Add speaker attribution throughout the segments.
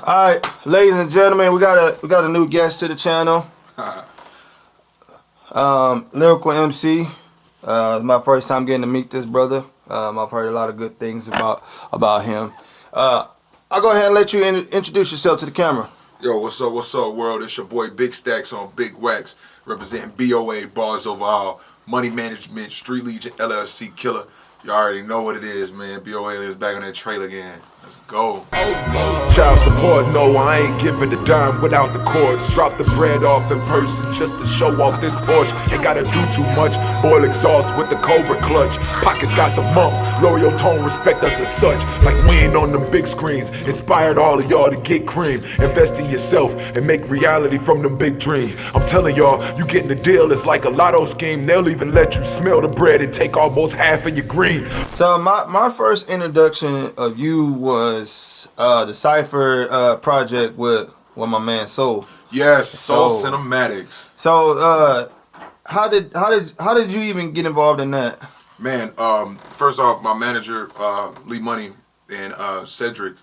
Speaker 1: All right, ladies and gentlemen, we got a new guest to the channel. Lyrical MC. It's my first time getting to meet this brother. I've heard a lot of good things about him. I'll go ahead and let you introduce yourself to the camera.
Speaker 2: Yo, what's up, world? It's your boy Big STAXX on Big Wax, representing BOA, Bars Overall, Money Management, Street Legion, LLC Killer. You already know what it is, man. BOA is back on that trail again. Let's go.
Speaker 3: Child support, no, I ain't giving a dime without the cords. Drop the bread off in person just to show off this Porsche. Ain't gotta do too much, boil exhaust with the Cobra clutch. Pockets got the mumps, lower your tone, respect us as such. Like we ain't on them big screens, inspired all of y'all to get cream. Invest in yourself and make reality from them big dreams. I'm telling y'all, you getting the deal, it's like a lotto scheme. They'll even let you smell the bread and take almost half of your green.
Speaker 1: So my first introduction of you was the Cypher project with my man Soul.
Speaker 2: Yes, Soul Cinematics.
Speaker 1: So how did you even get involved in that?
Speaker 2: Man, first off, my manager Lee Money and Cedric,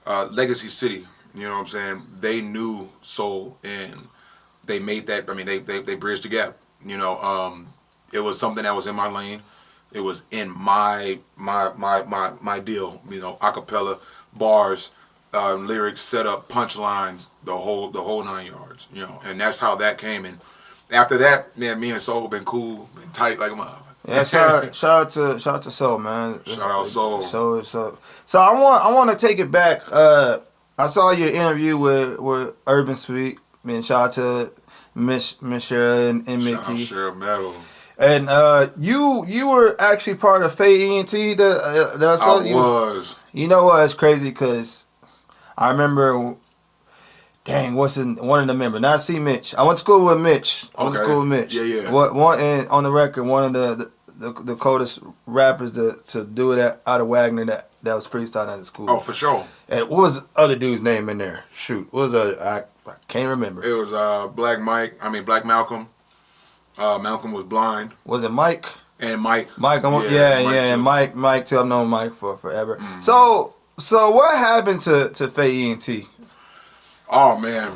Speaker 2: Legacy City. You know what I'm saying? They knew Soul and they made that. I mean, they bridged the gap. You know, it was something that was in my lane. It was in my deal, you know, acapella, bars, lyrics, setup, punchlines, the whole 9 yards, you know, and that's how that came. And after that, man, me and Soul have been cool, been tight like a mother.
Speaker 1: Yeah, shout out to Soul, man.
Speaker 2: Shout out Soul.
Speaker 1: So I want to take it back. I saw your interview with Urban Sweet. Man, shout out to Miss Cheryl and Mickey.
Speaker 2: Shout out Cheryl Meadow.
Speaker 1: And you were actually part of Faye ENT that I saw.
Speaker 2: I was.
Speaker 1: You know what? It's crazy because I remember. Dang, one of the members? Not C. Mitch. I went to school with Mitch.
Speaker 2: Yeah.
Speaker 1: One and on the record, one of the coldest rappers to do it out of Wagner that was freestyling at the school.
Speaker 2: Oh, for sure.
Speaker 1: And what was the other dude's name in there? Shoot, what was the I can't remember.
Speaker 2: It was Black Malcolm. Malcolm was blind.
Speaker 1: Was it Mike?
Speaker 2: And Mike.
Speaker 1: Mike and Mike too. I've known Mike for forever. Mm. So what happened to Faye ENT?
Speaker 2: Oh man,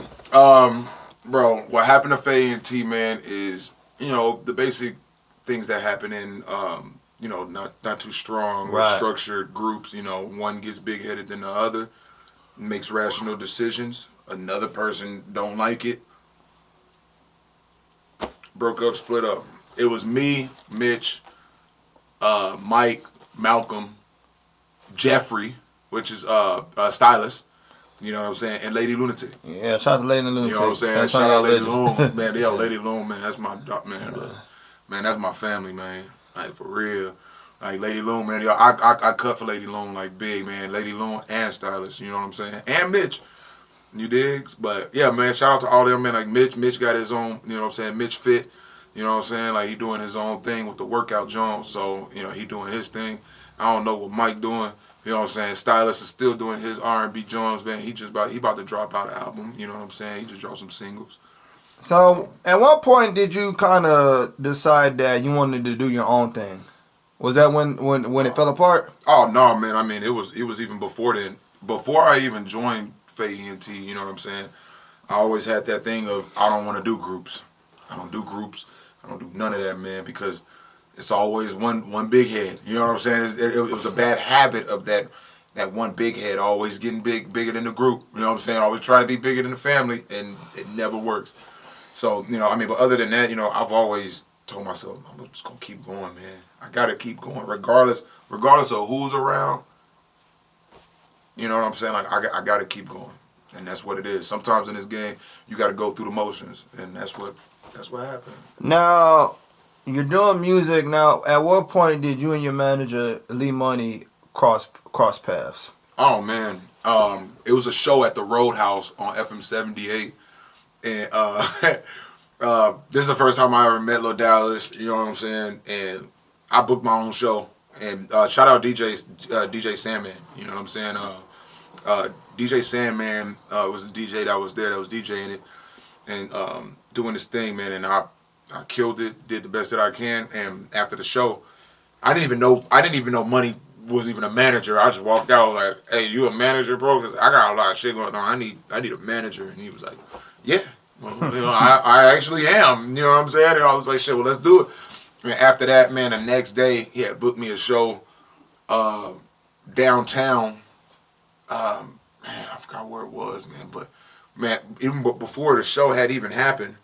Speaker 2: bro, what happened to Faye ENT, man, is, you know, the basic things that happen in you know, not too strong or structured groups. You know, one gets big headed than the other, makes rational decisions. Another person don't like it. Broke up, split up. It was me, Mitch, Mike, Malcolm, Jeffrey, which is stylist. You know what I'm saying? And Lady Lunatic.
Speaker 1: Yeah, shout out to Lady Lunatic.
Speaker 2: You know what I'm saying? Shout out Lady Loon. Man, yeah, Lady Loon, man, that's my man. Man, that's my family, man. Like, for real. Like, Lady Loon, man. Yo, I cut for Lady Loon like big, man. Lady Loon and stylist, you know what I'm saying? And Mitch. You dig? But yeah, man, shout out to all them, man. Like Mitch got his own, you know what I'm saying, Mitch Fit. You know what I'm saying? Like, he doing his own thing with the workout Jones. So, you know, he doing his thing. I don't know what Mike doing. You know what I'm saying? Stylist is still doing his R&B Jones, man. He about to drop out an album. You know what I'm saying? He just dropped some singles.
Speaker 1: So at what point did you kind of decide that you wanted to do your own thing? Was that when it fell apart?
Speaker 2: Oh no, man. I mean, it was even before then. Before I even joined Faye ENT, you know what I'm saying? I always had that thing of, I don't want to do groups. I don't do groups. I don't do none of that, man, because it's always one big head. You know what I'm saying? It was a bad habit of that one big head always getting bigger than the group. You know what I'm saying? Always try to be bigger than the family, and it never works. So, you know, I mean, but other than that, you know, I've always told myself, I'm just gonna keep going, man. I gotta keep going, regardless of who's around. You know what I'm saying? Like, I gotta keep going, and that's what it is. Sometimes in this game, you gotta go through the motions, and that's what happened.
Speaker 1: Now, you're doing music now. At what point did you and your manager Lee Money cross paths?
Speaker 2: Oh man, it was a show at the Roadhouse on FM 78, and this is the first time I ever met Lil Dallas. You know what I'm saying? And I booked my own show. And shout out DJ Sandman. You know what I'm saying? DJ Sandman was the DJ that was there, that was DJing it, and doing this thing, man. And I killed it, did the best that I can. And after the show, I didn't even know Money was even a manager. I just walked out. I was like, "Hey, you a manager, bro? Because I got a lot of shit going on. I need a manager." And he was like, "Yeah, well, I actually am." You know what I'm saying? And I was like, "Shit, well, let's do it." And after that, man, the next day he had booked me a show downtown. Man, I forgot where it was, man. But man, even before the show had even happened,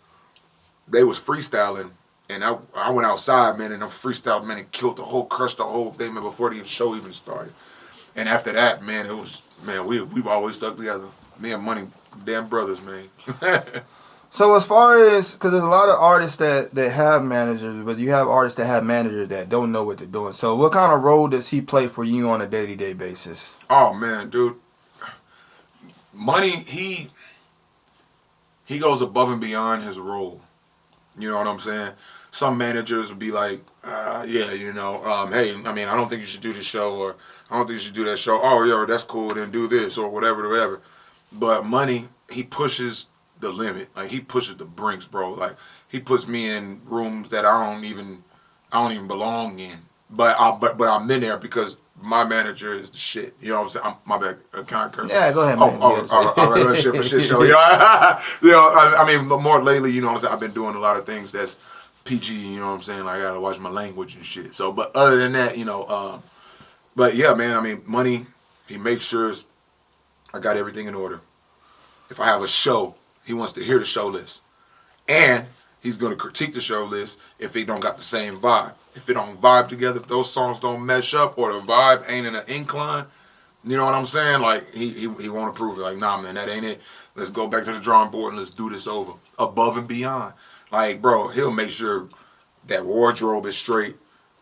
Speaker 2: they was freestyling. And I went outside, man, and I freestyled, man, and crushed the whole thing, man, before the show even started. And after that, man, it was, man, we've always stuck together. Me and Money, damn brothers, man.
Speaker 1: So as far as, because there's a lot of artists that have managers, but you have artists that have managers that don't know what they're doing. So what kind of role does he play for you on a day-to-day basis?
Speaker 2: Oh, man, dude. Money, he goes above and beyond his role. You know what I'm saying? Some managers would be like, yeah, you know, hey, I mean, I don't think you should do this show, or I don't think you should do that show. Oh, yeah, that's cool, then do this, or whatever. But Money, he pushes the limit. Like, he pushes the brinks, bro. Like, he puts me in rooms that I don't even belong in. But I'm in there because my manager is the shit. You know what I'm saying? My bad. Kind of curse.
Speaker 1: Yeah, go ahead, man.
Speaker 2: All right, shit for shit show. You know, I mean, more lately, you know what I'm saying? I've been doing a lot of things that's PG, you know what I'm saying? Like, I gotta watch my language and shit. So, but other than that, you know, but yeah, man, I mean, Money, he makes sure I got everything in order. If I have a show, he wants to hear the show list. And he's gonna critique the show list if they don't got the same vibe. If it don't vibe together, if those songs don't mesh up, or the vibe ain't in an incline, you know what I'm saying? Like, he won't approve it. Like, nah, man, that ain't it. Let's go back to the drawing board and let's do this over. Above and beyond. Like, bro, he'll make sure that wardrobe is straight.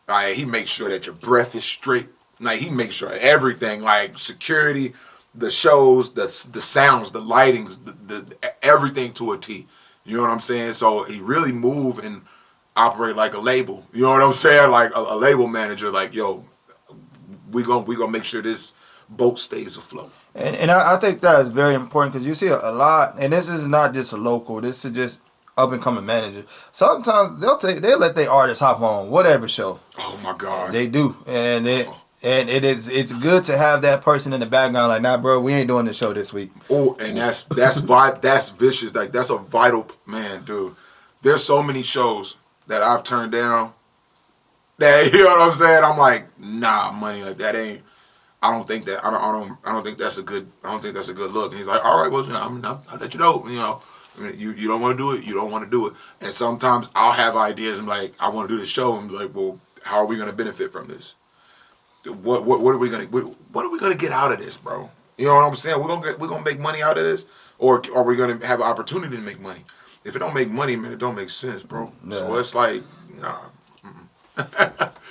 Speaker 2: Like, he makes sure that your breath is straight. Like, he makes sure everything, like security, the shows, the sounds, the lightings, the everything to a T. You know what I'm saying? So he really move and operate like a label. You know what I'm saying? Like a label manager. Like, yo, we gonna make sure this boat stays afloat.
Speaker 1: And I think that is very important, because you see a lot, and this is not just a local. This is just up and coming managers. Sometimes they'll let their artists hop on whatever show.
Speaker 2: Oh my God,
Speaker 1: they do, and it's good to have that person in the background. Like, nah, bro, we ain't doing the show this week.
Speaker 2: Oh, and that's vicious. Like, that's a vital, man, dude. There's so many shows that I've turned down. That, you know what I'm saying? I'm like, nah, Money, like, that ain't. I don't think that. I don't think that's a good. I don't think that's a good look. And he's like, all right, well, you know, I'll let you know. You know. You don't want to do it, you don't want to do it. And sometimes I'll have ideas, and like, I want to do the show, and I'm like, well, how are we going to benefit from this? What are we gonna get out of this, bro? You know what I'm saying? We're gonna make money out of this, or are we gonna have an opportunity to make money? If it don't make money, man, it don't make sense, bro. Yeah. So it's like, nah.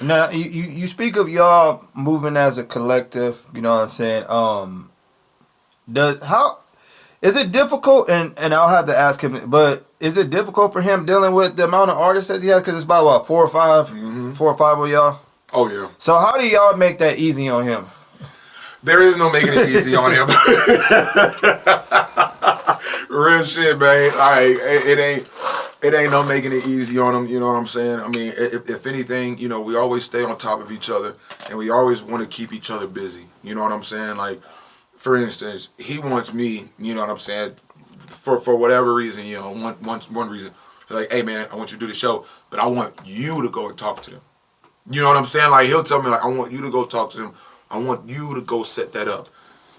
Speaker 1: Now, you speak of y'all moving as a collective. You know what I'm saying? Is it difficult? And I'll have to ask him. But is it difficult for him dealing with the amount of artists that he has? Because it's about what, 4 or 5 of y'all.
Speaker 2: Oh yeah.
Speaker 1: So how do y'all make that easy on him?
Speaker 2: There is no making it easy on him. Real shit, man. Like, it ain't no making it easy on him. You know what I'm saying? I mean, if anything, you know, we always stay on top of each other, and we always want to keep each other busy. You know what I'm saying? Like, for instance, he wants me, you know what I'm saying, for whatever reason, you know, one reason. Like, hey man, I want you to do the show, but I want you to go and talk to them. You know what I'm saying? Like, he'll tell me, like, I want you to go talk to them. I want you to go set that up.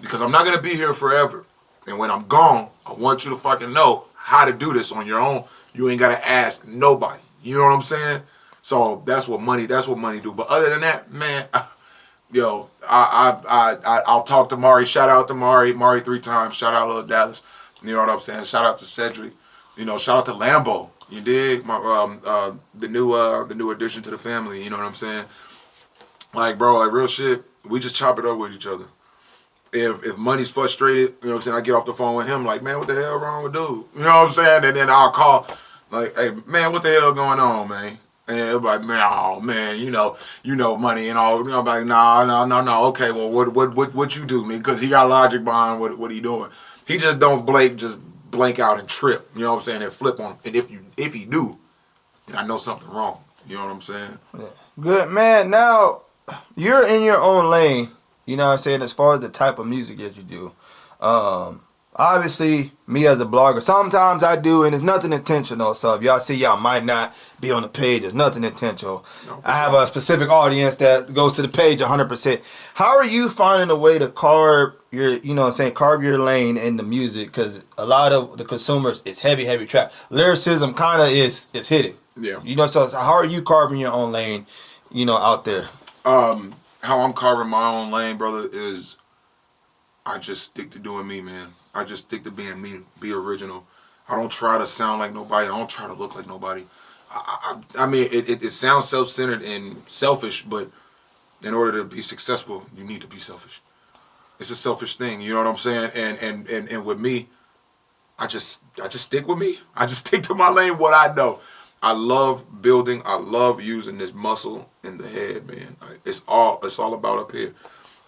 Speaker 2: Because I'm not going to be here forever. And when I'm gone, I want you to fucking know how to do this on your own. You ain't got to ask nobody. You know what I'm saying? So that's what money do. But other than that, man, yo, I'll talk to Mari. Shout out to Mari 3 times. Shout out Lil Dallas. You know what I'm saying? Shout out to Cedric. You know, shout out to Lambo. You dig? The new addition to the family. You know what I'm saying? Like, bro, like, real shit. We just chop it up with each other. If Money's frustrated, you know what I'm saying, I get off the phone with him like, man, what the hell wrong with dude? You know what I'm saying? And then I'll call like, hey, man, what the hell going on, man? And they'll be like, man, oh man, you know Money and all. You know, like, no. Okay, well, what you do, man? Because he got logic behind what he doing. He just don't blank out and trip. You know what I'm saying? And flip on him. And if he do, then I know something wrong. You know what I'm saying?
Speaker 1: Yeah. Good, man. Now, you're in your own lane, you know what I'm saying, as far as the type of music that you do. Obviously, me as a blogger, sometimes I do, and it's nothing intentional. So if y'all see, y'all might not be on the page. It's nothing intentional.
Speaker 2: No,
Speaker 1: I have a specific audience that goes to the page 100%. How are you finding a way to carve your, you know what I'm saying, carve your lane in the music? Because a lot of the consumers, it's heavy trap. Lyricism kind of is hidden.
Speaker 2: Yeah.
Speaker 1: You know, so how are you carving your own lane, you know, out there?
Speaker 2: How I'm carving my own lane, brother, is I just stick to doing me, man. I just stick to being me, be original. I don't try to sound like nobody. I don't try to look like nobody. I mean, it sounds self-centered and selfish, but in order to be successful, you need to be selfish. It's a selfish thing, you know what I'm saying? And with me, I just stick with me. I just stick to my lane, what I know. I love building. I love using this muscle in the head, man. It's all about up here.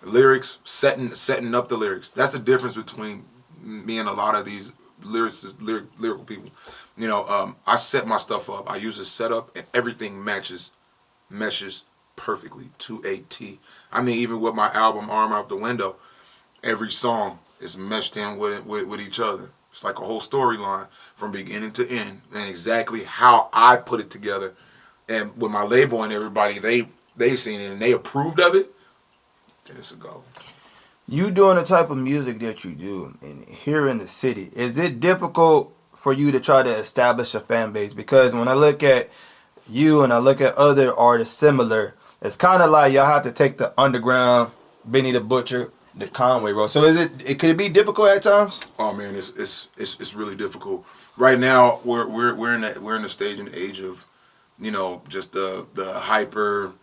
Speaker 2: Lyrics, setting up the lyrics. That's the difference between me and a lot of these lyrical people. You know, I set my stuff up. I use a setup, and everything meshes perfectly to a T. I mean, even with my album Arm Out the Window, every song is meshed in with each other. It's like a whole storyline from beginning to end, and exactly how I put it together. And with my label and everybody, they seen it and they approved of it. Then it's a go.
Speaker 1: You doing the type of music that you do here in the city, is it difficult for you to try to establish a fan base? Because when I look at you and I look at other artists similar, it's kind of like y'all have to take the underground, Benny the Butcher, the Conway road. So could it be difficult at times?
Speaker 2: Oh man, it's really difficult. Right now we're in the stage and age of, you know, just the hyper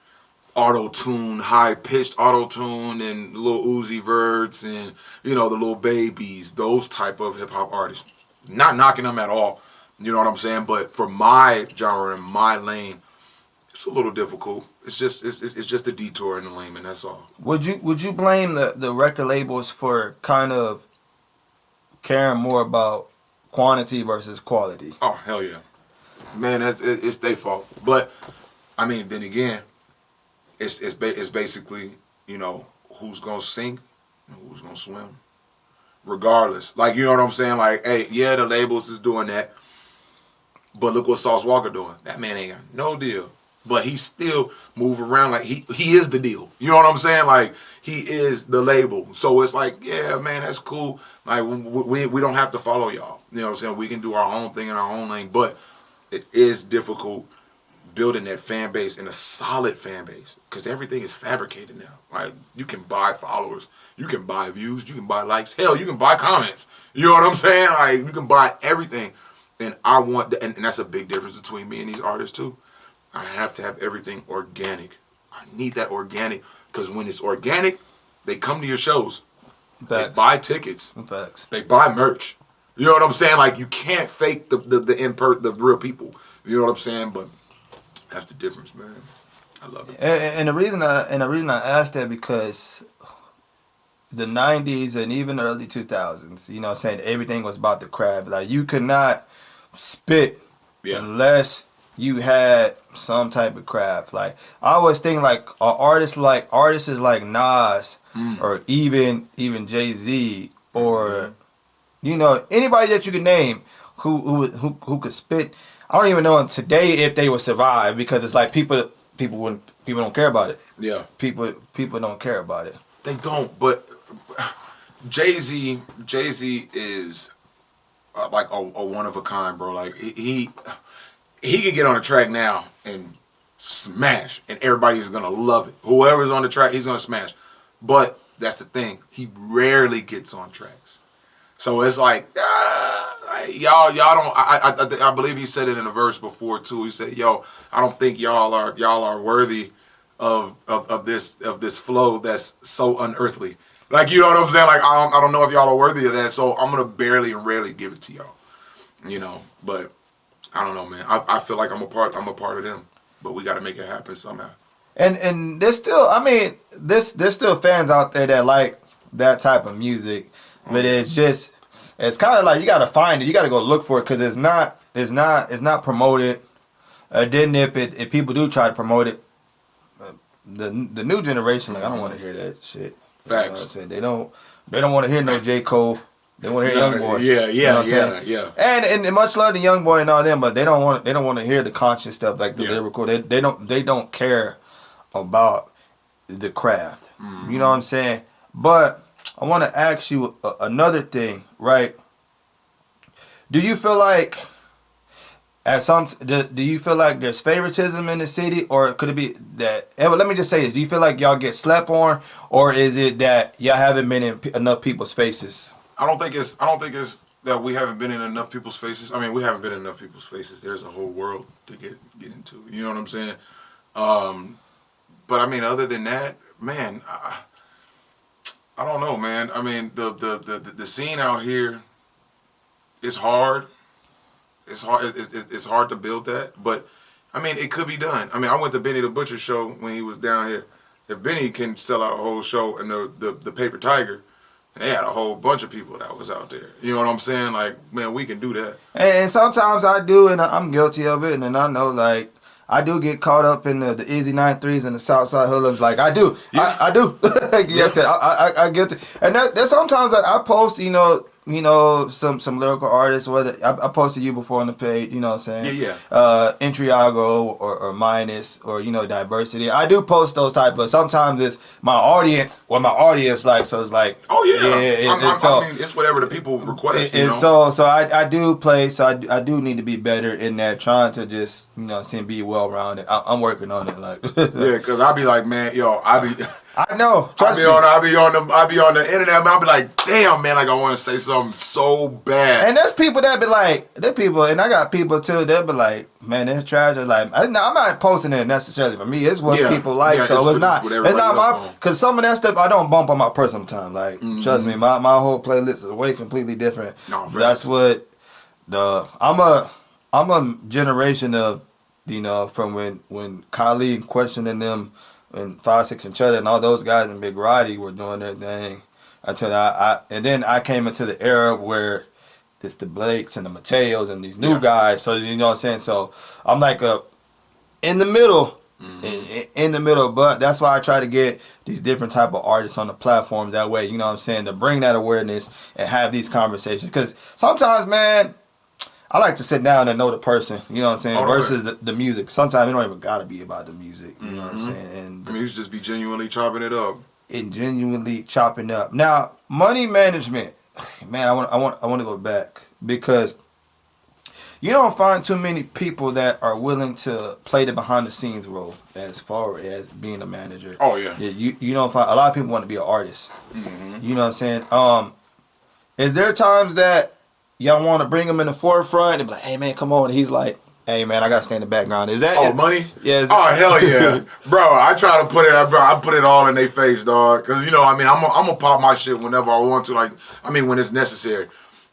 Speaker 2: auto-tune, high-pitched auto-tune, and little Uzi Verts, and, you know, the little babies, those type of hip-hop artists. Not knocking them at all, you know what I'm saying? But for my genre and my lane, it's a little difficult. It's just a detour in the lane, and that's all.
Speaker 1: Would you blame the record labels for kind of caring more about quantity versus quality?
Speaker 2: Oh, hell yeah. Man, it's their fault. But, I mean, then again, it's basically, you know, who's gonna sink and who's gonna swim, regardless. Like, you know what I'm saying? Like, hey, yeah, the labels is doing that, but look what Sauce Walker doing. That man ain't got no deal, but he still move around like he is the deal. You know what I'm saying? Like, he is the label. So it's like, yeah, man, that's cool. Like, we don't have to follow y'all. You know what I'm saying? We can do our own thing in our own lane, but it is difficult building that fan base and a solid fan base, because everything is fabricated now. Like, you can buy followers, you can buy views, you can buy likes, hell, you can buy comments. You know what I'm saying? Like, you can buy everything, and I want and that's a big difference between me and these artists too. I have to have everything organic. I need that organic, because when it's organic, they come to your shows.
Speaker 1: Facts.
Speaker 2: They buy tickets.
Speaker 1: Facts.
Speaker 2: They buy merch. You know what I'm saying? Like, you can't fake the real people. You know what I'm saying? But that's the difference, man. I love it.
Speaker 1: And the reason I asked that, because the 90s and even the early 2000s, you know what I'm saying, everything was about the craft. Like, you could not spit unless you had some type of craft. Like, I always think like artists like Nas or even Jay-Z or you know, anybody that you can name who could spit. I don't even know today if they would survive, because it's like people don't care about it. Yeah. People don't care about it.
Speaker 2: They don't, but Jay-Z is like a one of a kind, bro. Like, he could get on a track now and smash, and everybody's gonna love it. Whoever's on the track, he's gonna smash. But that's the thing, he rarely gets on tracks. So it's like, y'all don't. I believe he said it in a verse before too. He said, "Yo, I don't think y'all are worthy of this flow that's so unearthly." Like, you know what I'm saying? Like, I don't know if y'all are worthy of that. So I'm gonna barely and rarely give it to y'all. You know, but I don't know, man. I feel like I'm a part of them. But we got to make it happen somehow.
Speaker 1: And there's still, I mean, there's still fans out there that like that type of music. But it's kind of like you gotta find it. You gotta go look for it, because it's not promoted. Then if people do try to promote it, the new generation, like I don't want to hear that shit.
Speaker 2: Facts.
Speaker 1: You know what I'm saying? They don't want to hear no J. Cole. They want to hear Young Boy.
Speaker 2: Yeah,
Speaker 1: you know what I'm saying?
Speaker 2: yeah.
Speaker 1: And much love to Young Boy and all them, but they don't want to hear the conscious stuff like the lyrical. They don't care about the craft.
Speaker 2: Mm-hmm.
Speaker 1: You know what I'm saying? But I want to ask you another thing, right? Do you feel like do you feel like there's favoritism in the city, or could it be that? And let me just say this: do you feel like y'all get slept on, or is it that y'all haven't been in enough people's faces?
Speaker 2: I don't think it's that we haven't been in enough people's faces. I mean, we haven't been in enough people's faces. There's a whole world to get into. You know what I'm saying? But I mean, other than that, man, I don't know, man. I mean, the scene out here is hard. It's hard. It's hard to build that, but I mean, it could be done. I mean, I went to Benny the Butcher show when he was down here. If Benny can sell out a whole show and the Paper Tiger, they had a whole bunch of people that was out there. You know what I'm saying? Like, man, we can do that.
Speaker 1: And sometimes I do, and I'm guilty of it, and then I know, like, I do get caught up in the Easy 9-3s and the Southside hoodlums. Like, I do. Yeah. I do. Yes, yeah. I get it. And there's sometimes that I post, some lyrical artists, whether I posted you before on the page, you know what I'm saying?
Speaker 2: Yeah.
Speaker 1: Intriago or Minus or, Diversity. I do post those type of, sometimes it's my audience like, so it's like.
Speaker 2: Oh, yeah.
Speaker 1: I
Speaker 2: mean, it's whatever the people request,
Speaker 1: So I do play, so I do need to be better in that, trying to just, be well-rounded. I'm working on it, like.
Speaker 2: Yeah, because I be like, man,
Speaker 1: I know. Trust me.
Speaker 2: I be on the internet, man. I be like, damn, man, like I want to say something so bad.
Speaker 1: And there's people that be like, and I got people too, they'll be like, man, it's tragic. Like, I'm not posting it necessarily for me. It's what people like, so it's not my, because some of that stuff I don't bump on my personal time. Like, trust me, my whole playlist is way completely different.
Speaker 2: No,
Speaker 1: that's what I'm a generation of, from when Khalid questioning them, and 5, 6 and Cheddar and all those guys in Big Roddy were doing their thing, until and then I came into the era where it's the Blakes and the Mateos and these new guys. So you know what I'm saying. So I'm like in the middle, in the middle. But that's why I try to get these different type of artists on the platform. That way, you know what I'm saying, to bring that awareness and have these conversations. Because sometimes, man, I like to sit down and know the person, you know what I'm saying, versus the music. Sometimes it don't even gotta be about the music, you know what I'm saying. And
Speaker 2: I mean, you should just be genuinely chopping it up.
Speaker 1: Now, money management, man, I want to go back, because you don't find too many people that are willing to play the behind the scenes role as far as being a manager.
Speaker 2: Oh yeah.
Speaker 1: You don't find a lot of people want to be an artist. You know what I'm saying. Is there times that y'all want to bring him in the forefront and be like, hey, man, come on. And he's like, hey, man, I got to stay in the background. Is that
Speaker 2: money?
Speaker 1: Yeah.
Speaker 2: Hell yeah. Bro, I try to put it, I put it all in their face, dog. Because, I mean, I'm going to pop my shit whenever I want to, like, I mean, when it's necessary.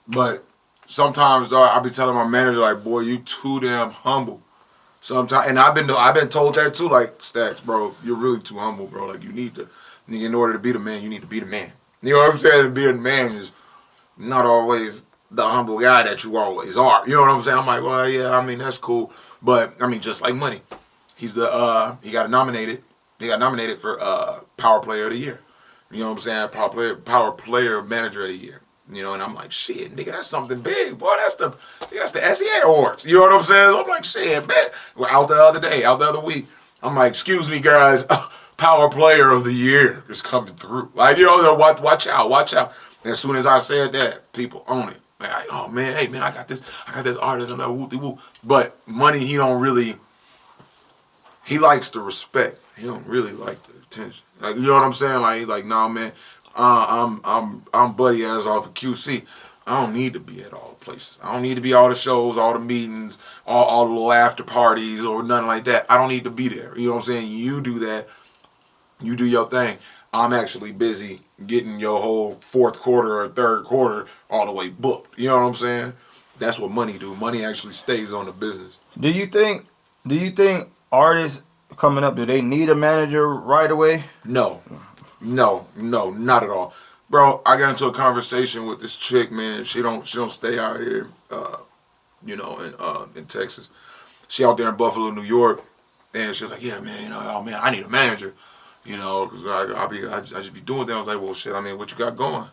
Speaker 2: But sometimes, dog, I be telling my manager, like, boy, you too damn humble. Sometimes, and I've been told that too, like, STAXX, bro, you're really too humble, bro. Like, you need to, in order to be the man, you need to be the man. You know what I'm saying? Being the man is not always the humble guy that you always are. You know what I'm saying? I'm like, well, yeah, I mean, that's cool. But, I mean, just like Money. He got nominated. He got nominated for Power Player of the Year. You know what I'm saying? Power Player Manager of the Year. And I'm like, shit, nigga, that's something big, boy. That's the SEA Awards. You know what I'm saying? So I'm like, shit, man. We're out the other week. I'm like, excuse me, guys. Power Player of the Year is coming through. Like, watch out. As soon as I said that, people own it. Like, oh man, hey man, I got this artist. I'm like, woo-de-woo. But Money, he likes the respect. He don't really like the attention. Like, you know what I'm saying? Like, he's like, nah, man, I'm buddy ass off of QC. I don't need to be at all the places. I don't need to be all the shows, all the meetings, all the little after parties or nothing like that. I don't need to be there. You know what I'm saying? You do that. You do your thing. I'm actually busy getting your whole fourth quarter or third quarter all the way booked. You know what I'm saying? That's what Money do. Money actually stays on the business.
Speaker 1: Do you think artists coming up, do they need a manager right away?
Speaker 2: No, not at all. Bro, I got into a conversation with this chick, man. She don't stay out here, in Texas. She out there in Buffalo, New York, and she's like, yeah, man, I need a manager. You know, because I just be doing things. I was like, well, shit, I mean, what you got going?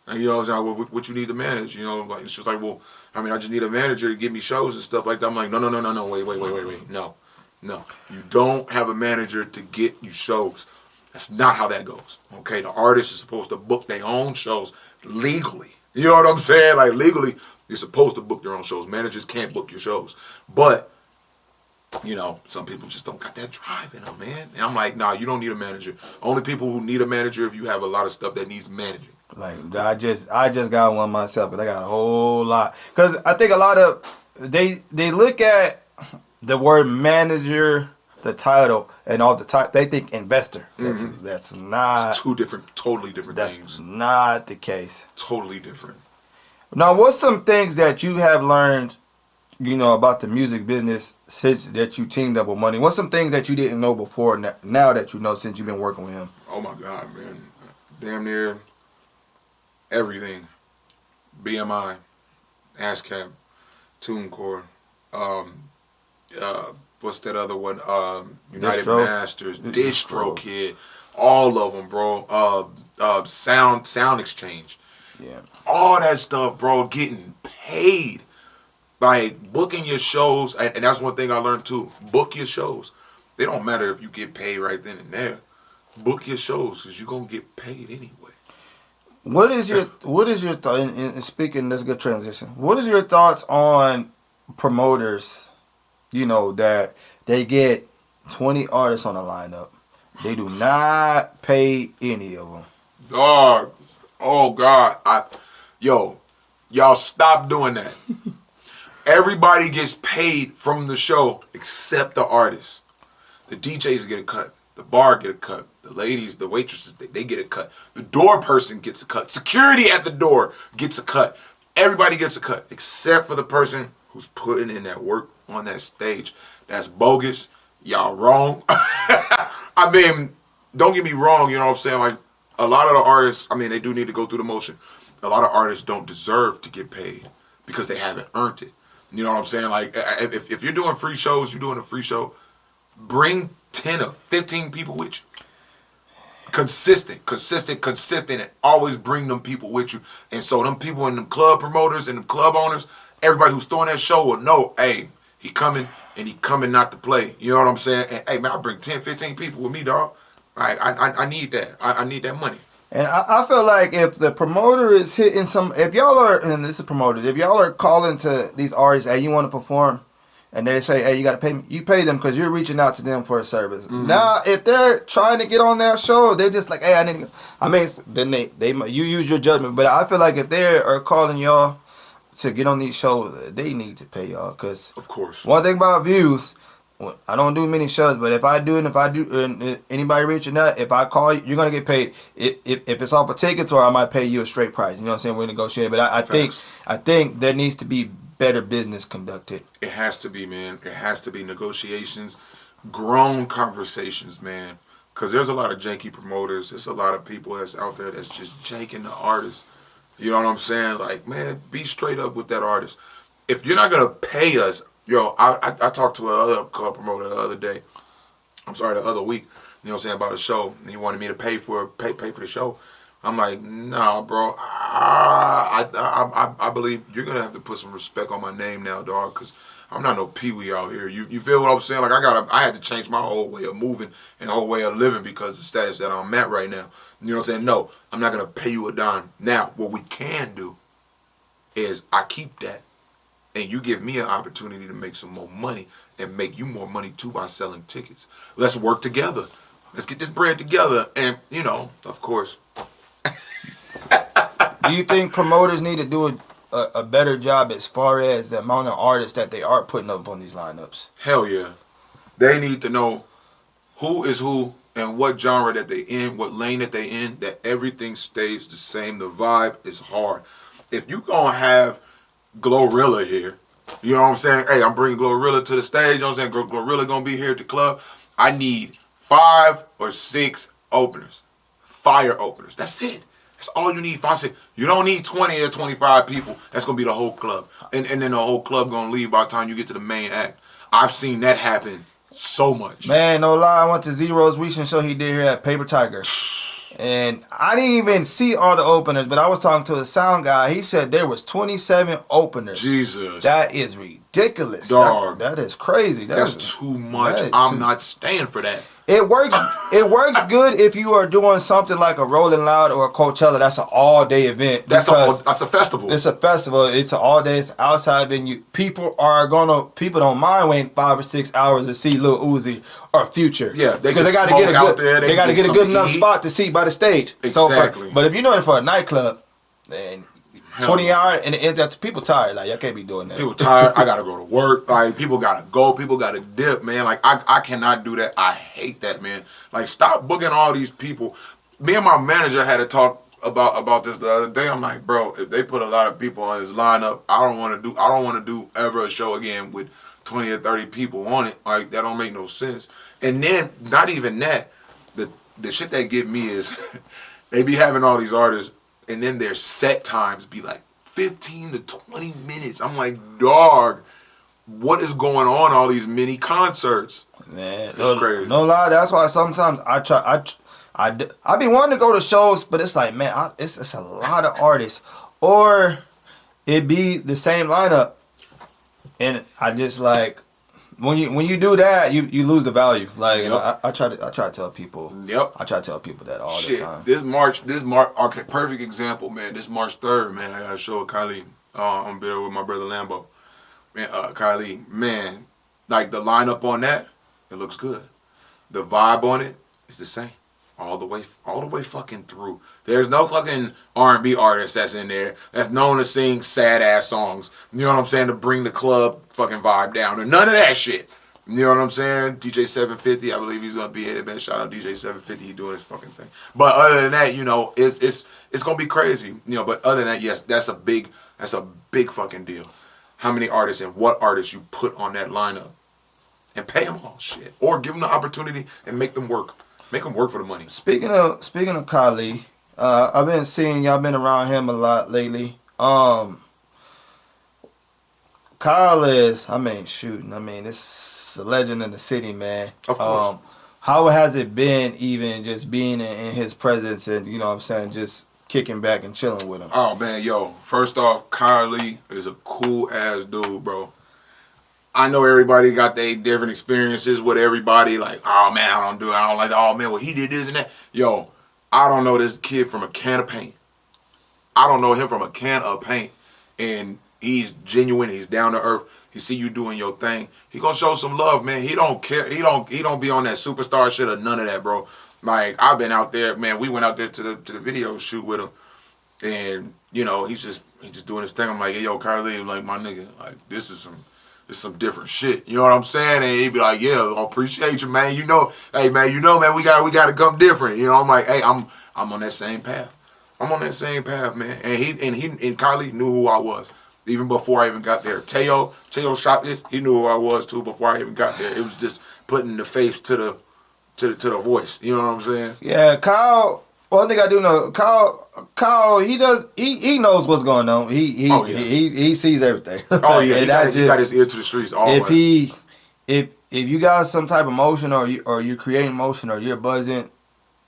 Speaker 2: And you know, I was like, well, what you need to manage? You know, like she was like, well, I mean, I just need a manager to give me shows and stuff like that. I'm like, no, wait, no. You don't have a manager to get you shows. That's not how that goes. Okay, the artist is supposed to book their own shows legally. You know what I'm saying? Like legally, you're supposed to book their own shows. Managers can't book your shows, but you know, some people just don't got that drive in them, man. And I'm like, nah, you don't need a manager. Only people who need a manager if you have a lot of stuff that needs managing.
Speaker 1: Like I just got one myself, but I got a whole lot. Cause I think a lot of they look at the word manager, the title, and all the time they think investor. That's not.
Speaker 2: It's totally different things.
Speaker 1: That's not the case.
Speaker 2: Totally different.
Speaker 1: Now, what's some things that you have learned, you know, about the music business since that you teamed up with Money? What's some things that you didn't know before now that you know since you've been working with him?
Speaker 2: Oh my God, man. Damn near everything. BMI, ASCAP, TuneCore, what's that other one? United
Speaker 1: Distro.
Speaker 2: Masters, DistroKid, all of them, bro. Sound Exchange.
Speaker 1: Yeah.
Speaker 2: All that stuff, bro, getting paid. Like, booking your shows, and that's one thing I learned too. Book your shows. They don't matter if you get paid right then and there. Book your shows, because you're going to get paid anyway.
Speaker 1: What is your thought? And speaking, that's a good transition. What is your thoughts on promoters? You know that they get 20 artists on the lineup. They do not pay any of them.
Speaker 2: Dog, oh God, y'all stop doing that. Everybody gets paid from the show except the artists. The DJs get a cut. The bar get a cut. The ladies, the waitresses, they get a cut. The door person gets a cut. Security at the door gets a cut. Everybody gets a cut except for the person who's putting in that work on that stage. That's bogus. Y'all wrong. I mean, don't get me wrong, you know what I'm saying? Like, a lot of the artists, I mean, they do need to go through the motion. A lot of artists don't deserve to get paid because they haven't earned it. You know what I'm saying? Like, if you're doing free shows, you're doing a free show, bring 10 or 15 people with you. Consistent, and always bring them people with you. And so them people and them club promoters and them club owners, everybody who's throwing that show will know, hey, he coming and he coming not to play. You know what I'm saying? And, hey, man, I bring 10, 15 people with me, dog. I need that. I need that money.
Speaker 1: And I feel like if the promoter is hitting if y'all are, and this is promoters, if y'all are calling to these artists, hey, you want to perform, and they say, hey, you got to pay me, you pay them because you're reaching out to them for a service. Mm-hmm. Now, if they're trying to get on their show, they're just like, hey, I need to go. I mean, then you use your judgment, but I feel like if they are calling y'all to get on these shows, they need to pay y'all. Because
Speaker 2: of course,
Speaker 1: one thing about views, I don't do many shows, but if I do, and anybody reaching out, if I call you, you're gonna get paid. If it's off a ticket tour, I might pay you a straight price. You know what I'm saying? We're negotiating, but I think there needs to be better business conducted.
Speaker 2: It has to be, man. It has to be negotiations, grown conversations, man. Because there's a lot of janky promoters. There's a lot of people that's out there that's just janking the artists. You know what I'm saying? Like, man, be straight up with that artist. If you're not gonna pay us. Yo, I talked to another club promoter the other week, you know what I'm saying, about a show, and he wanted me to pay for the show. I'm like, nah, bro, I believe you're going to have to put some respect on my name now, dog, because I'm not no peewee out here. You feel what I'm saying? Like, I had to change my whole way of moving and whole way of living because of the status that I'm at right now. You know what I'm saying? No, I'm not going to pay you a dime. Now, what we can do is I keep that. And you give me an opportunity to make some more money and make you more money too by selling tickets. Let's work together. Let's get this bread together. And, you know, of course.
Speaker 1: Do you think promoters need to do a better job as far as the amount of artists that they are putting up on these lineups?
Speaker 2: Hell yeah. They need to know who is who and what genre that they in, what lane that they in, that everything stays the same. The vibe is hard. If you gonna have Glorilla here, you know what I'm saying? Hey, I'm bringing Glorilla to the stage. You know what I'm saying? Glorilla gonna be here at the club. I need 5 or 6 openers, fire openers. That's it. That's all you need. 5, 6. You don't need 20 or 25 people. That's gonna be the whole club, and then the whole club gonna leave by the time you get to the main act. I've seen that happen so much.
Speaker 1: Man, no lie, I went to Zero's recent show he did here at Paper Tiger. And I didn't even see all the openers, but I was talking to a sound guy. He said there was 27 openers.
Speaker 2: Jesus.
Speaker 1: That is ridiculous.
Speaker 2: Dog.
Speaker 1: That is crazy.
Speaker 2: That's too much. I'm not staying for that.
Speaker 1: It works good if you are doing something like a Rolling Loud or a Coachella. That's an all-day event.
Speaker 2: That's a festival.
Speaker 1: It's a festival. It's an all-day. It's an outside venue. People don't mind waiting 5 or 6 hours to see Lil Uzi or Future.
Speaker 2: Yeah,
Speaker 1: because they got to get a good. They got to get a good enough spot to see by the stage.
Speaker 2: Exactly.
Speaker 1: But if you're doing it for a nightclub, then 20 hours and it ends up people tired. Like, y'all can't be doing that.
Speaker 2: People tired. I gotta go to work. Like, people gotta go. People gotta dip, man. Like, I cannot do that. I hate that, man. Like, stop booking all these people. Me and my manager had a talk about this the other day. I'm like, bro, if they put a lot of people on this lineup, I don't want to do ever a show again with 20 or 30 people on it. Like, that don't make no sense. And then, not even that. The shit that get me is they be having all these artists. And then their set times be like 15 to 20 minutes. I'm like, dog, what is going on? All these mini concerts.
Speaker 1: Man,
Speaker 2: it's crazy.
Speaker 1: No lie, that's why sometimes I be wanting to go to shows, but it's like, man, it's a lot of artists, or it be the same lineup, and I just like when you do that, you lose the value. Like, yep. I try to tell people.
Speaker 2: Yep.
Speaker 1: I try to tell people that all the time.
Speaker 2: This March. Okay, perfect example, man. This March 3rd, man. I got a show with Kylie. I'm there with my brother Lambo. Man, Kylie, man, like the lineup on that, it looks good. The vibe on it is the same, all the way fucking through. There's no fucking R&B artist that's in there that's known to sing sad ass songs. You know what I'm saying? To bring the club fucking vibe down. Or none of that shit. You know what I'm saying? DJ 750, I believe he's gonna be here. Man, shout out DJ 750, he doing his fucking thing. But other than that, you know, it's gonna be crazy. You know, but other than that, yes, that's a big fucking deal. How many artists and what artists you put on that lineup, and pay them all shit, or give them the opportunity and make them work. Make them work for the money.
Speaker 1: Speaking of Kylie. I've been seeing y'all been around him a lot lately. Kyle is, it's a legend in the city, man.
Speaker 2: Of course.
Speaker 1: How has it been even just being in his presence and, you know what I'm saying, just kicking back and chilling with him?
Speaker 2: Oh, man, yo. First off, Kylie is a cool-ass dude, bro. I know everybody got their different experiences with everybody. Like, oh, man, I don't like, oh, man, well, he did this and that. Yo. I don't know this kid from a can of paint. I don't know him from a can of paint. And he's genuine. He's down to earth. He see you doing your thing. He gonna show some love, man. He don't care. He don't be on that superstar shit or none of that, bro. Like, I've been out there, man. We went out there to the video shoot with him. And, you know, he's just doing his thing. I'm like, hey, yo, Kylie, I'm like, my nigga, like, this is some different shit. You know what I'm saying? And he'd be like, yeah, I appreciate you, man. You know, hey, man, we got to come different. You know, I'm like, hey, I'm on that same path. I'm on that same path, man. And Kylie knew who I was even before I even got there. Teo shot this. He knew who I was too before I even got there. It was just putting the face to the voice. You know what I'm saying?
Speaker 1: Yeah, Kyle. One thing I do know, Kyle, he knows what's going on. He sees everything.
Speaker 2: Oh yeah, he got his ear to the streets always.
Speaker 1: If you got some type of motion or you're creating motion or you're buzzing,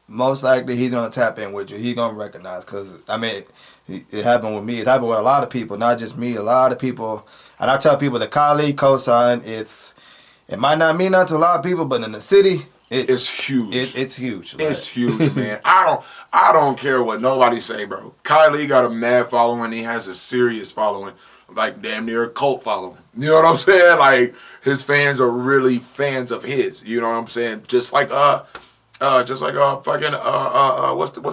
Speaker 1: most likely he's gonna tap in with you. He's gonna recognize, because it happened with me. It happened with a lot of people, not just me. A lot of people, and I tell people the Kylie cosign, it might not mean nothing to a lot of people, but in the city.
Speaker 2: It's huge.
Speaker 1: It's huge. Like.
Speaker 2: It's huge, man. I don't care what nobody say, bro. Kylie got a mad following. He has a serious following, like damn near a cult following. You know what I'm saying? Like, his fans are really fans of his. You know what I'm saying? Just like what's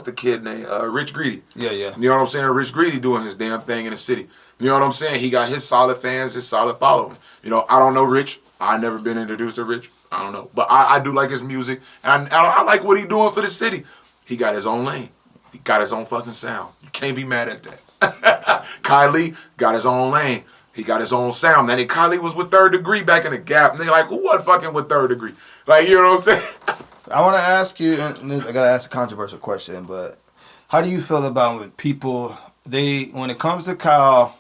Speaker 2: the kid name? Rich Greedy.
Speaker 1: Yeah.
Speaker 2: You know what I'm saying? Rich Greedy doing his damn thing in the city. You know what I'm saying? He got his solid fans, his solid following. You know, I don't know Rich. I never been introduced to Rich. I don't know. But I do like his music. And I like what he doing for the city. He got his own lane. He got his own fucking sound. You can't be mad at that. Kylie got his own lane. He got his own sound. Then Kylie was with Third Degree back in the Gap. And they like, who was fucking with Third Degree? Like, you know what I'm saying?
Speaker 1: I want to ask you, and I got to ask a controversial question, but how do you feel about when people, when it comes to Kyle,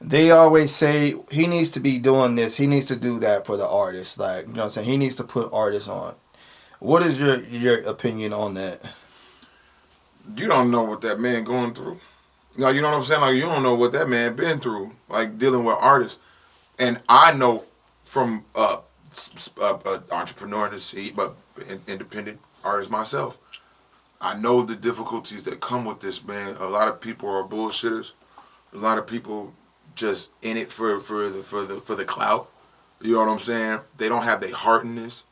Speaker 1: they always say he needs to be doing this, he needs to do that for the artist. Like, you know what I'm saying? He needs to put artists on. What is your opinion on that?
Speaker 2: You don't know what that man going through. Like, you know what I'm saying? Like, you don't know what that man been through, like dealing with artists. And I know from entrepreneur in the seat, but independent artist myself. I know the difficulties that come with this, man. A lot of people are bullshitters. A lot of people just in it for the clout. You know what I'm saying? They don't have their heart in this.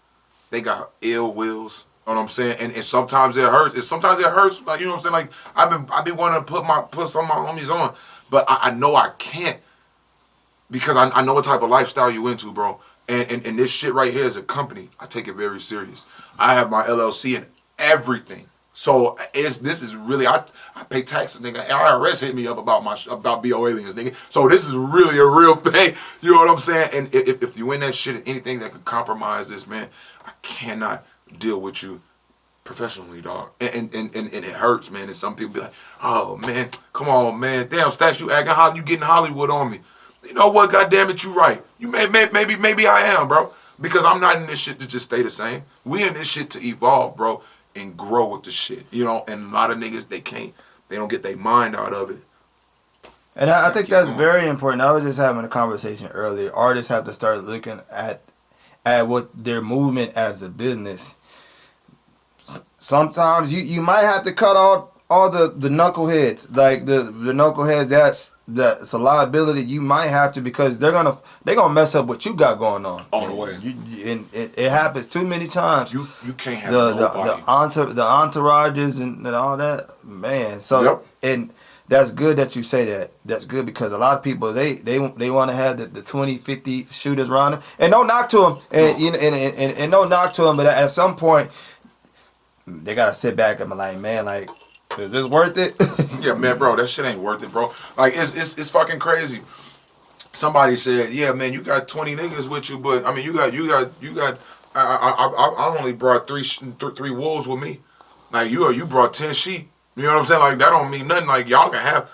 Speaker 2: They got ill wills. You know what I'm saying? And sometimes it hurts. Sometimes it hurts. Like, you know what I'm saying? Like I be wanting to put some of my homies on, but I know I can't because I know what type of lifestyle you into, bro. And this shit right here is a company. I take it very serious. I have my LLC and everything. So this is really I pay taxes, nigga. IRS hit me up about BO aliens, nigga. So this is really a real thing. You know what I'm saying? And if you in that shit, anything that could compromise this, man, I cannot deal with you professionally, dog. And it hurts, man. And some people be like, oh man, come on, man. Damn, STAXX, you getting Hollywood on me. You know what? God damn it, you right. You maybe I am, bro. Because I'm not in this shit to just stay the same. We in this shit to evolve, bro. And grow with the shit, you know, and a lot of niggas, they don't get their mind out of it.
Speaker 1: And I think that's very important. I was just having a conversation earlier. Artists have to start looking at what their movement as a business. Sometimes you might have to cut all the knuckleheads, like the knuckleheads. That's a liability you might have to, because they're gonna mess up what you got going on.
Speaker 2: All the way.
Speaker 1: And it happens too many times.
Speaker 2: You can't have nobody.
Speaker 1: The entourages and all that, man. So
Speaker 2: yep.
Speaker 1: And that's good that you say that. That's good, because a lot of people they want to have the 20, 50 shooters around them, and no knock to them, and no knock to them, but at some point they gotta sit back and be like, man, like, is this worth it?
Speaker 2: Yeah, man, bro, that shit ain't worth it, bro. Like, it's fucking crazy. Somebody said, yeah, man, you got 20 niggas with you, but I mean, you got. I only brought three wolves with me. Like, you brought 10 sheep. You know what I'm saying? Like, that don't mean nothing. Like, y'all can have.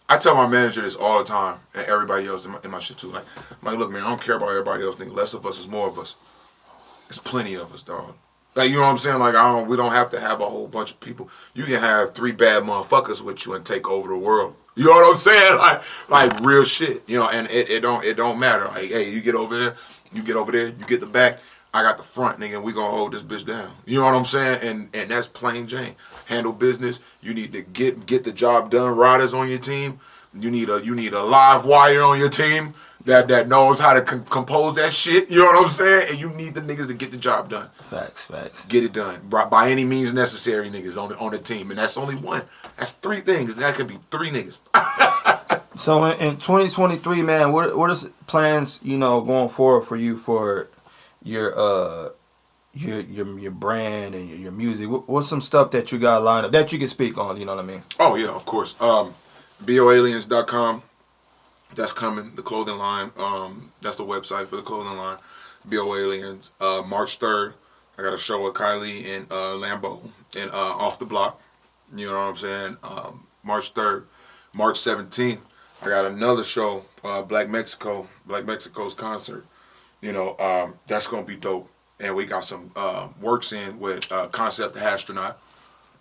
Speaker 2: I tell my manager this all the time, and everybody else in my shit too. Like, I'm like, look, man, I don't care about everybody else, nigga. Less of us is more of us. There's plenty of us, dog. Like, you know what I'm saying? Like, we don't have to have a whole bunch of people. You can have 3 bad motherfuckers with you and take over the world. You know what I'm saying? Like real shit. You know, and it don't matter. Like, hey, you get over there, you get the back. I got the front, nigga, and we gonna hold this bitch down. You know what I'm saying? And that's plain Jane. Handle business. You need to get the job done. Riders on your team. You need a live wire on your team that knows how to compose that shit. You know what I'm saying? And you need the niggas to get the job done.
Speaker 1: Facts.
Speaker 2: Get it done by any means necessary, niggas on the team. And that's only one. That's 3 things. That could be 3 niggas.
Speaker 1: So in 2023, man, what is plans, you know, going forward for you for your brand and your music? What's some stuff that you got lined up that you can speak on? You know what I mean?
Speaker 2: Oh yeah, of course. BOaliens.com. That's coming. The clothing line. That's the website for the clothing line. BO Aliens. March 3rd, I got a show with Kylie and Lambo and Off the Block. You know what I'm saying? March 3rd. March 17th, I got another show, Black Mexico's concert. You know, that's gonna be dope. And we got some works in with Concept the Astronaut.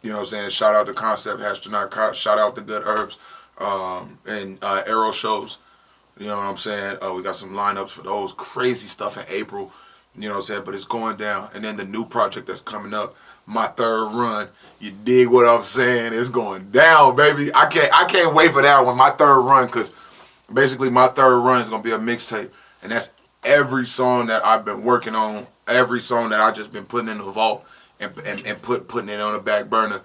Speaker 2: You know what I'm saying? Shout out to Concept Astronaut. Shout out to Good Herbs. And Arrow shows. You know what I'm saying? We got some lineups for those. Crazy stuff in April. You know what I'm saying? But it's going down. And then the new project that's coming up, my 3rd run. You dig what I'm saying? It's going down, baby. I can't wait for that one. My 3rd run, because basically my 3rd run is gonna be a mixtape, and that's every song that I've been working on, every song that I just been putting in the vault and putting it on the back burner,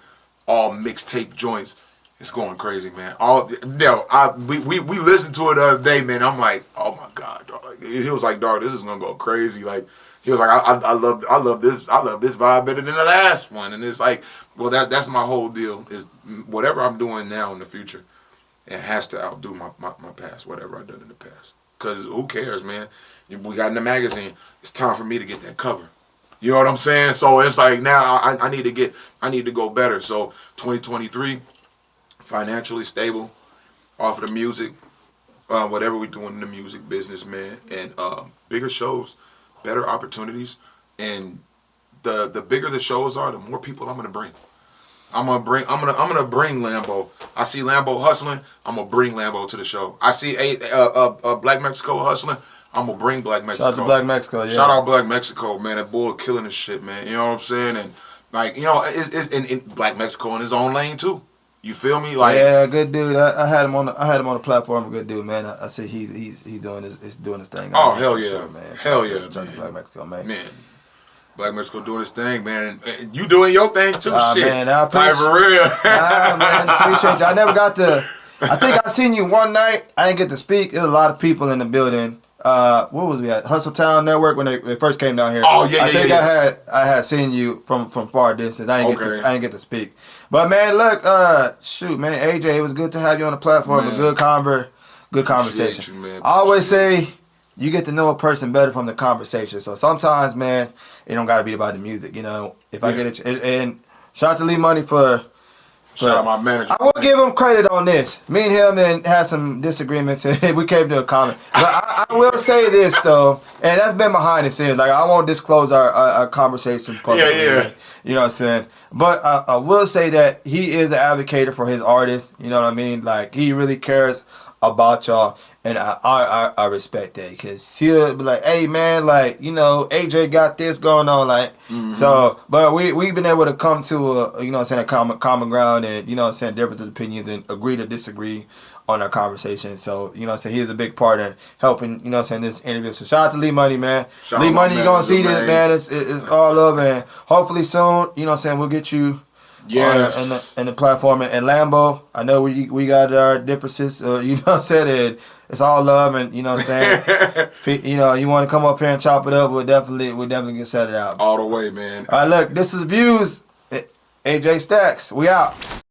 Speaker 2: all mixtape joints. It's going crazy, man. We listened to it the other day, man. I'm like, oh my god, dog. He was like, dog, this is gonna go crazy. Like, he was like, I love this vibe better than the last one. And it's like, well, that's my whole deal. Is whatever I'm doing now in the future, it has to outdo my past, whatever I've done in the past. Cause who cares, man? We got in the magazine. It's time for me to get that cover. You know what I'm saying? So it's like now I need to go better. So 2023. Financially stable, off of the music, whatever we're doing in the music business, man, and bigger shows, better opportunities, and the bigger the shows are, the more people I'm gonna bring. I'm gonna bring Lambo. I see Lambo hustling. I'm gonna bring Lambo to the show. I see a Black Mexico hustling. I'm gonna bring Black Mexico.
Speaker 1: Shout out to Black Mexico. Yeah.
Speaker 2: Shout out Black Mexico, man. That boy killing this shit, man. You know what I'm saying? And like, you know, it's in Black Mexico in his own lane too. You feel me? Like,
Speaker 1: yeah, good dude. I had him on the platform. A good dude, man. I see he's doing his thing.
Speaker 2: Oh hell yeah,
Speaker 1: sure, man.
Speaker 2: Hell yeah,
Speaker 1: Shout out to Black Mexico, man.
Speaker 2: Black Mexico doing his thing, man. And you doing your thing too, shit.
Speaker 1: Man, I appreciate.
Speaker 2: Like, for real.
Speaker 1: Man, appreciate you. I never got to. I think I seen you one night. I didn't get to speak. There was a lot of people in the building. Where was we at? Hustle Town Network when they first came down here.
Speaker 2: Oh yeah,
Speaker 1: I think I had seen you from far distance. I didn't get to speak. But man, look, shoot, man, AJ, it was good to have you on the platform. Man. A good conversation.
Speaker 2: You, man.
Speaker 1: I always say you get to know a person better from the conversation. So sometimes, man, it don't gotta be about the music. You know, if I get it, and shout out to Lee Money for.
Speaker 2: Shout out my manager.
Speaker 1: I will give him credit on this. Me and him and had some disagreements. We came to a comment. But I will say this though, and that's been behind the scenes. Like I won't disclose our conversation publicly.
Speaker 2: Yeah.
Speaker 1: You know what I'm saying? But I will say that he is an advocate for his artists. You know what I mean? Like he really cares about y'all, and I respect that because he'll be like, hey man, like you know AJ got this going on, like so. But we've been able to come to a you know what I'm saying a common ground, and you know what I'm saying difference of opinions and agree to disagree on our conversation. So you know what I'm saying he's a big part in helping you know what I'm saying this interview. So shout out to Lee Money, man. Lee Money, you gonna see this, man. It's all love, and hopefully soon you know what I'm saying we'll get you.
Speaker 2: Yes.
Speaker 1: And the platform and Lambo. I know we got our differences, you know what I'm saying, and it's all love and you know what I'm saying. You know, you want to come up here and chop it up, we'll definitely get set it out.
Speaker 2: All the way, man.
Speaker 1: All right, look, this is Views. AJ STAXX. We out.